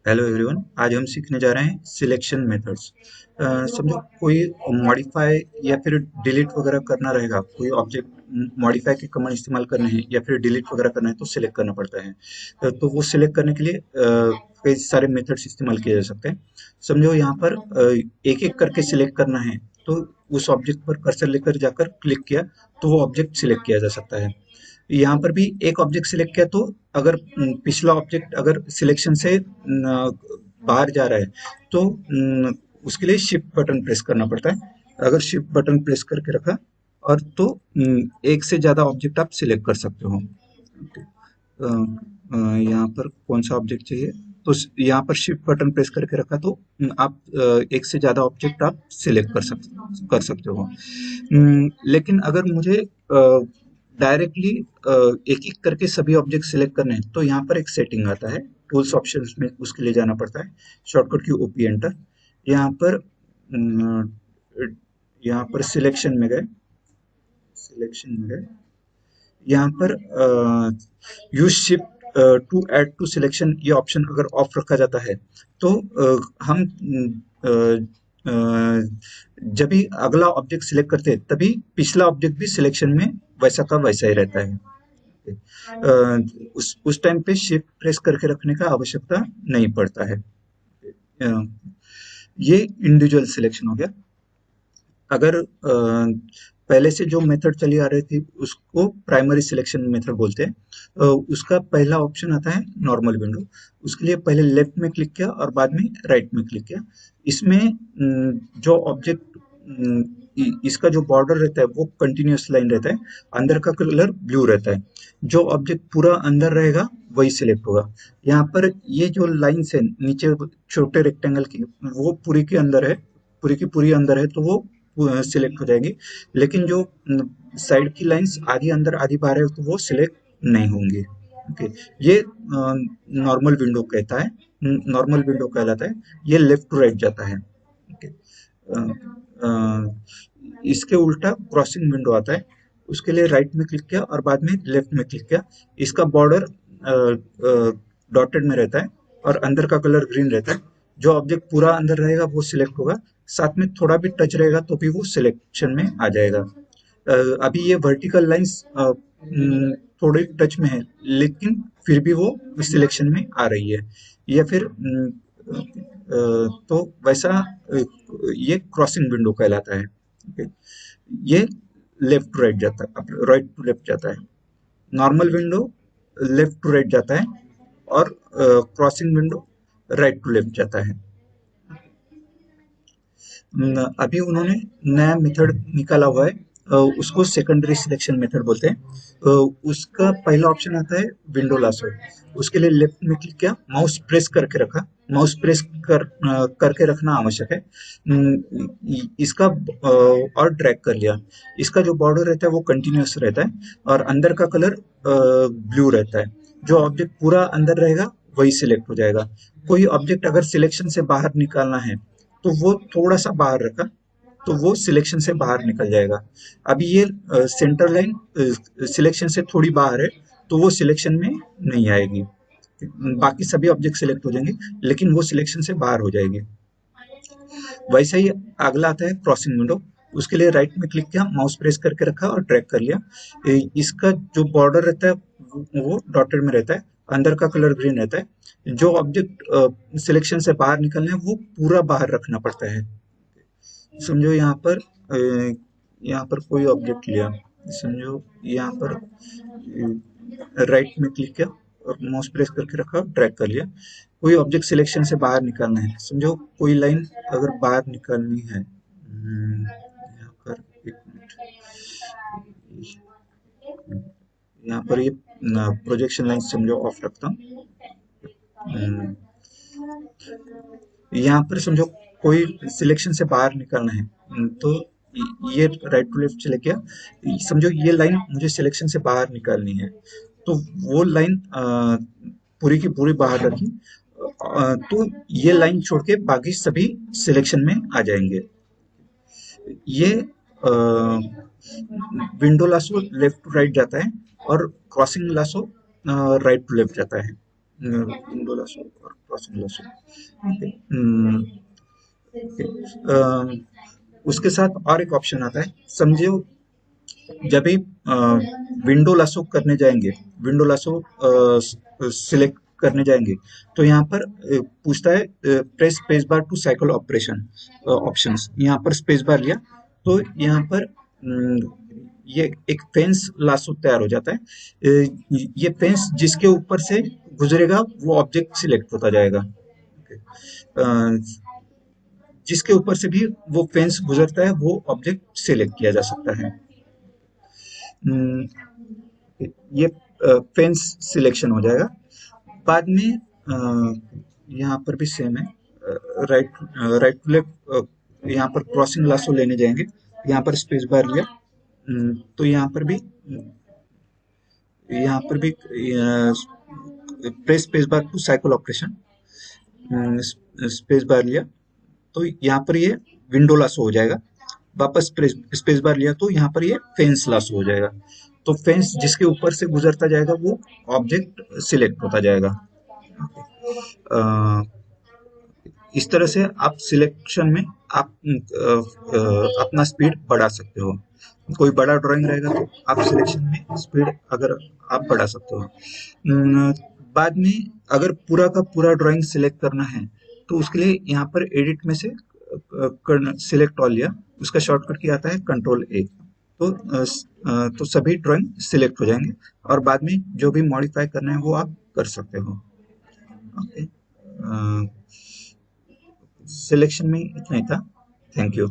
Hello everyone. आज हम सीखने जा रहे हैं सिलेक्शन मेथड्स। समझो कोई मॉडिफाई या फिर डिलीट वगैरह करना रहेगा, कोई ऑब्जेक्ट मॉडिफाई के कमांड इस्तेमाल करने हैं या फिर डिलीट वगैरह करना है तो सिलेक्ट करना पड़ता है। तो वो सिलेक्ट करने के लिए कई सारे मेथड्स इस्तेमाल किए जा सकते हैं। समझो यहाँ पर एक एक करके सिलेक्ट करना है, तो उस ऑब्जेक्ट पर कर्सर लेकर जाकर क्लिक किया तो वो ऑब्जेक्ट सिलेक्ट किया जा सकता है। यहाँ पर भी एक ऑब्जेक्ट सिलेक्ट किया तो अगर पिछला ऑब्जेक्ट अगर सिलेक्शन से बाहर जा रहा है तो उसके लिए शिफ्ट बटन प्रेस करना पड़ता है। अगर शिफ्ट बटन प्रेस करके रखा और तो एक से ज्यादा ऑब्जेक्ट आप सिलेक्ट कर सकते हो। यहाँ पर कौन सा ऑब्जेक्ट चाहिए, तो यहाँ पर शिफ्ट बटन प्रेस करके रखा तो आप एक से ज्यादा ऑब्जेक्ट आप सिलेक्ट कर सकते हो। लेकिन अगर मुझे डायरेक्टली एक एक करके सभी ऑब्जेक्ट सिलेक्ट करने हैं तो यहाँ पर एक सेटिंग आता है, टूल्स ऑप्शंस में उसके लिए जाना पड़ता है। शॉर्टकट की ओपी एंटर। यहाँ पर अम, यहाँ पर सिलेक्शन में गए। यहाँ पर use shift to add to selection ये ऑप्शन अगर ऑफ रखा जाता है तो हम जब भी अगला ऑब्जेक्ट सिलेक्ट करते हैं तभी पिछला ऑब्जेक्ट भी सिलेक्शन में वैसा का वैसा ही रहता है। उस टाइम पे शिफ्ट प्रेस करके रखने का आवश्यकता नहीं पड़ता है। ये इंडिविजुअल सिलेक्शन हो गया। अगर पहले से जो मेथड चली आ रही थी उसको प्राइमरी सिलेक्शन मेथड बोलते हैं। उसका पहला ऑप्शन आता है नॉर्मल विंडो। उसके लिए पहले लेफ्ट में क्लिक किया और बाद में राइट में क्लिक किया। इसमें जो ऑब्जेक्ट इसका जो बॉर्डर रहता है वो कंटिन्यूअस लाइन रहता है, अंदर का कलर ब्लू रहता है। जो ऑब्जेक्ट पूरा अंदर रहेगा वही सिलेक्ट होगा। यहाँ पर ये जो लाइन्स है नीचे छोटे रेक्टेंगल की, वो पूरी के अंदर है, पूरी की पूरी अंदर है तो वो सिलेक्ट हो जाएगी। लेकिन जो साइड की लाइंस आधी अंदर आधी बाहर है तो वो सिलेक्ट नहीं होंगी। ओके, ये नॉर्मल विंडो कहता है, नॉर्मल विंडो कहलाता है। ये लेफ्ट टू राइट जाता है। ओके, इसके उल्टा क्रॉसिंग विंडो आता है। उसके लिए राइट में क्लिक किया और बाद में लेफ्ट में क्लिक किया। इसका बॉर्डर डॉटेड में रहता है और अंदर का कलर ग्रीन रहता है। जो ऑब्जेक्ट पूरा अंदर रहेगा वो सिलेक्ट होगा, साथ में थोड़ा भी टच रहेगा तो भी वो सिलेक्शन में आ जाएगा। अभी ये वर्टिकल लाइंस थोड़े टच में है लेकिन फिर भी वो सिलेक्शन में आ रही है। या फिर तो वैसा ये क्रॉसिंग विंडो कहलाता है। okay? ये लेफ्ट टू राइट जाता है, राइट टू लेफ्ट जाता है। Normal window left to right जाता है और crossing window right to left जाता है। अभी उन्होंने नया मेथड निकाला हुआ है, उसको सेकेंडरी सिलेक्शन मेथड बोलते हैं। उसका पहला ऑप्शन आता है विंडो लासो। उसके लिए लेफ्ट में क्लिक किया, माउस प्रेस करके रखा। माउस प्रेस करके रखना आवश्यक है। इसका और ड्रैग कर लिया। इसका जो बॉर्डर रहता है वो कंटिन्यूअस रहता है और अंदर का कलर ब्लू रहता है। जो ऑब्जेक्ट पूरा अंदर रहेगा वही सिलेक्ट हो जाएगा। कोई ऑब्जेक्ट अगर सिलेक्शन से बाहर निकालना है तो वो थोड़ा सा बाहर रखा तो वो सिलेक्शन से बाहर निकल जाएगा। अभी ये सेंटर लाइन सिलेक्शन से थोड़ी बाहर है तो वो सिलेक्शन में नहीं आएगी। बाकी सभी ऑब्जेक्ट सिलेक्ट हो जाएंगे लेकिन वो सिलेक्शन से बाहर हो जाएगी। वैसे ही अगला आता है क्रॉसिंग विंडो। उसके लिए राइट में क्लिक किया, माउस प्रेस करके रखा और ड्रैग कर लिया। इसका जो बॉर्डर रहता है वो डॉटेड में रहता है, अंदर का कलर ग्रीन रहता है। जो ऑब्जेक्ट सिलेक्शन से बाहर निकलने हैं वो पूरा बाहर रखना पड़ता है। समझो यहाँ पर कोई ऑब्जेक्ट लिया, समझो यहाँ पर राइट में क्लिक किया और माउस प्रेस करके रखा, ड्रैग कर लिया। कोई ऑब्जेक्ट सिलेक्शन से बाहर निकालना है, समझो कोई लाइन अगर बाहर निकालनी है, यहाँ पर एक मिनट, यहाँ पर ये प्रोजेक्शन लाइन समझो ऑफ रखता हूँ। यहाँ पर समझो कोई सिलेक्शन से बाहर निकलना है, तो ये राइट टू लेफ्ट चले गया। समझो ये लाइन मुझे सिलेक्शन से बाहर निकालनी है तो वो लाइन पूरी की पूरी बाहर रखी, तो ये लाइन छोड़ के बाकी सभी सिलेक्शन में आ जाएंगे। ये window lasso left to right जाता है और crossing lasso right to left जाता है। विंडो लासो और क्रॉसिंग लासो। ओके, उसके साथ और एक ऑप्शन आता है, समझो जब भी विंडो लासो करने जाएंगे, विंडो लासो सिलेक्ट करने जाएंगे, तो यहाँ पर पूछता है press space bar to cycle operation options. यहाँ पर स्पेस बार लिया तो यहाँ पर ये एक फेंस लासो तैयार हो जाता है। ये फेंस जिसके ऊपर से गुजरेगा वो ऑब्जेक्ट सिलेक्ट होता जाएगा। जिसके ऊपर से भी वो फेंस गुजरता है वो ऑब्जेक्ट सिलेक्ट किया जा सकता है। ये फेंस सिलेक्शन हो जाएगा। बाद में यहाँ पर भी सेम है, राइट राइट टू लेफ्ट, यहाँ पर क्रॉसिंग लासो लेने जाएंगे, यहाँ पर स्पेस बार लिया, तो यहाँ पर भी press space bar to cycle operation, space bar लिया तो यहाँ पर ये विंडो लासो हो जाएगा। वापस स्पेस बार लिया तो यहाँ पर ये फेंस लासो हो जाएगा। तो फेंस जिसके ऊपर से गुजरता जाएगा वो ऑब्जेक्ट सिलेक्ट होता जाएगा। इस तरह से आप सिलेक्शन में आप अपना स्पीड बढ़ा सकते हो। कोई बड़ा ड्राइंग रहेगा तो आप सिलेक्शन में स्पीड अगर आप बढ़ा सकते हो। बाद में अगर पूरा का पूरा ड्राइंग सिलेक्ट करना है तो उसके लिए यहाँ पर एडिट में से सिलेक्ट ऑल लिया, उसका शॉर्टकट की आता है कंट्रोल ए। तो सभी ड्राइंग सिलेक्ट हो जाएंगे और बाद में जो भी मॉडिफाई करना है वो आप कर सकते हो। ओके, सिलेक्शन में इतना ही था। Thank you.